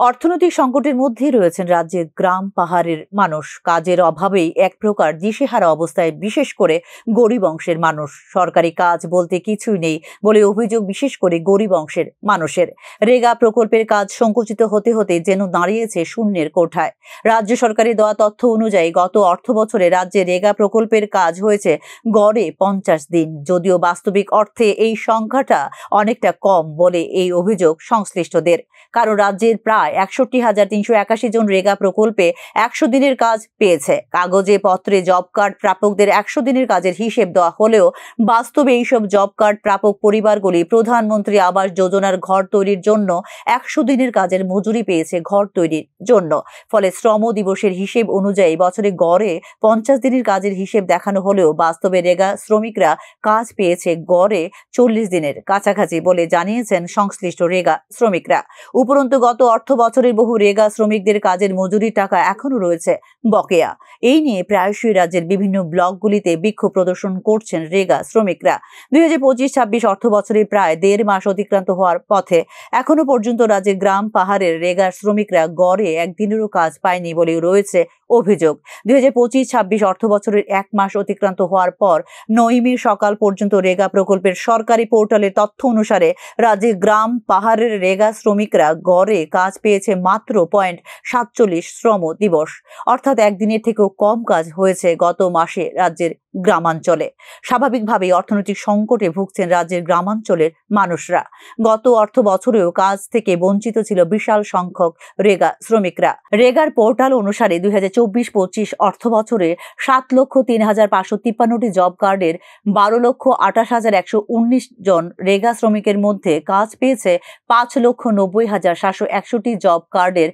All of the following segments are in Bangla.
অর্থনৈতিক সংকটের মধ্যেই রয়েছেন রাজ্যের গ্রাম পাহাড়ের মানুষ। কাজের অভাবেই এক প্রকার দিশেহারা অবস্থায়, বিশেষ করে গরিব অংশের মানুষ। সরকারি কাজ বলতে কিছুই নেই বলে অভিযোগ বিশেষ করে গরিব অংশের মানুষের। রেগা প্রকল্পের কাজ সংকুচিত হতে হতে যেন দাঁড়িয়েছে শূন্যের কোঠায়। রাজ্য সরকারের দেওয়া তথ্য অনুযায়ী গত অর্থ বছরে রাজ্যে রেগা প্রকল্পের কাজ হয়েছে গড়ে 50 দিন। যদিও বাস্তবিক অর্থে এই সংখ্যাটা অনেকটা কম বলে এই অভিযোগ সংশ্লিষ্টদের। কারণ রাজ্যের প্রায় 61,381 জন রেগা প্রকল্পে 100 দিনের কাজ পেয়েছে। কাগজে পত্রে জব কার্ড প্রাপকদের 100 দিনের কাজের হিসেব দেওয়া হলেও বাস্তবে এইসব জব কার্ড প্রাপক পরিবারগুলি প্রধানমন্ত্রী আবাস যোজনার ঘর তৈরির জন্য 100 দিনের কাজের মজুরি পেয়েছে ঘর তৈরির জন্য। ফলে শ্রম দিবসের হিসেব অনুযায়ী বছরে গড়ে 50 দিনের কাজের হিসেব দেখানো হলেও বাস্তবে রেগা শ্রমিকরা কাজ পেয়েছে গড়ে 40 দিনের কাছাকাছি বলে জানিয়েছেন সংশ্লিষ্ট রেগা শ্রমিকরা। উপরন্তু গত অর্থ বছরের বহু রেগা শ্রমিকদের কাজের মজুরির টাকা এখনো রয়েছে বকেয়া। এই নিয়ে প্রায়শই রাজ্যের বিভিন্ন ব্লকগুলিতে বিক্ষোভ প্রদর্শন করছেন রেগা শ্রমিকরা। 2025-26 অর্থ বছরে প্রায় 1.5 মাস অতিক্রান্ত হওয়ার পথে এখনো পর্যন্ত রাজ্যের গ্রাম পাহাড়ের রেগা শ্রমিকরা গড়ে একদিনেরও কাজ পায়নি বলে রয়েছে অভিযোগ। 2025-26 অর্থ বছরের 1 মাস অতিক্রান্ত হওয়ার পর 9 মে সকাল পর্যন্ত রেগা প্রকল্পের সরকারি পোর্টালের তথ্য অনুসারে রাজ্যের গ্রাম পাহাড়ের রেগা শ্রমিকরা গড়ে কাজ পেয়েছে মাত্র 0.47 শ্রম দিবস, অর্থাৎ একদিনের থেকেও কম কাজ হয়েছে গত মাসে রাজ্যের গ্রামাঞ্চলে। স্বাভাবিকভাবেই অর্থনৈতিক সংকটে ভুগছেন রাজ্যের গ্রামাঞ্চলের মানুষরা। গত অর্থ বছরেও কাজ থেকে বঞ্চিত ছিল বিশাল সংখ্যক রেগা শ্রমিকরা। রেগার পোর্টাল অনুসারে 2024-25 অর্থ বছরে 7,03,553টি জব কার্ডের 12,28,119 জন রেগা শ্রমিকের মধ্যে কাজ পেয়েছে 5,90,761টি জব কার্ডের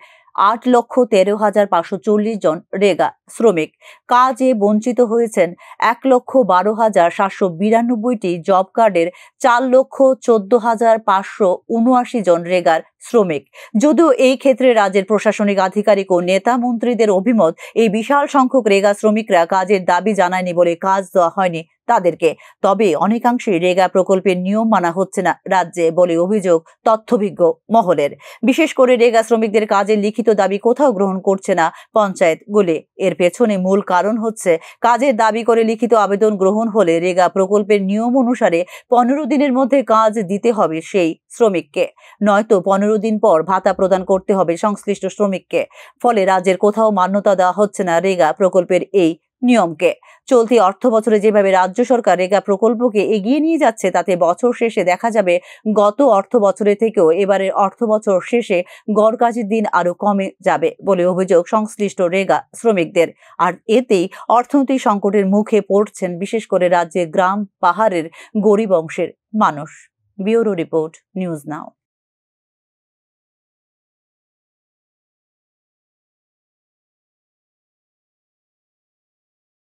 8,13,540 জন রেগা শ্রমিক। কাজে বঞ্চিত হয়েছেন 1,12,792টি জব কার্ডের 4,14,579 জন রেগার শ্রমিক। যদিও এই ক্ষেত্রে রাজ্যের প্রশাসনিক আধিকারিক ও নেতা মন্ত্রীদের অভিমত, এই বিশাল সংখ্যক রেগা শ্রমিকরা কাজের দাবি জানায়নি বলে কাজ দেওয়া হয়নি তাদেরকে। তবে অনেকাংশেই রেগা প্রকল্পের নিয়ম মানা হচ্ছে না রাজ্যে বলে অভিযোগ তথ্যভিজ্ঞ মহলের। বিশেষ করে রেগা শ্রমিকদের কাজের লিখিত দাবি কোথাও গ্রহণ করছে না পঞ্চায়েতগুলি। এর পেছনে মূল কারণ হচ্ছে, কাজের দাবি করে লিখিত আবেদন গ্রহণ হলে রেগা প্রকল্পের নিয়ম অনুসারে 15 দিনের মধ্যে কাজ দিতে হবে সেই শ্রমিককে, নয়তো 15 দিন পর ভাতা প্রদান করতে হবে সংশ্লিষ্ট শ্রমিককে। ফলে রাজ্যের কোথাও মান্যতা দেওয়া হচ্ছে না রেগা প্রকল্পের এই নিয়মকে। চলতি অর্থ বছরে যেভাবে রাজ্য সরকার রেগা প্রকল্পকে এগিয়ে নিয়ে যাচ্ছে, তাতে বছর শেষে দেখা যাবে গত অর্থ বছরের থেকেও এবারের অর্থ বছর শেষে গড় কাজের দিন আরো কমে যাবে বলে অভিযোগ সংশ্লিষ্ট রেগা শ্রমিকদের। আর এতেই অর্থনৈতিক সংকটের মুখে পড়ছেন বিশেষ করে রাজ্যের গ্রাম পাহাড়ের গরিব অংশের মানুষ। Bureau report, news now.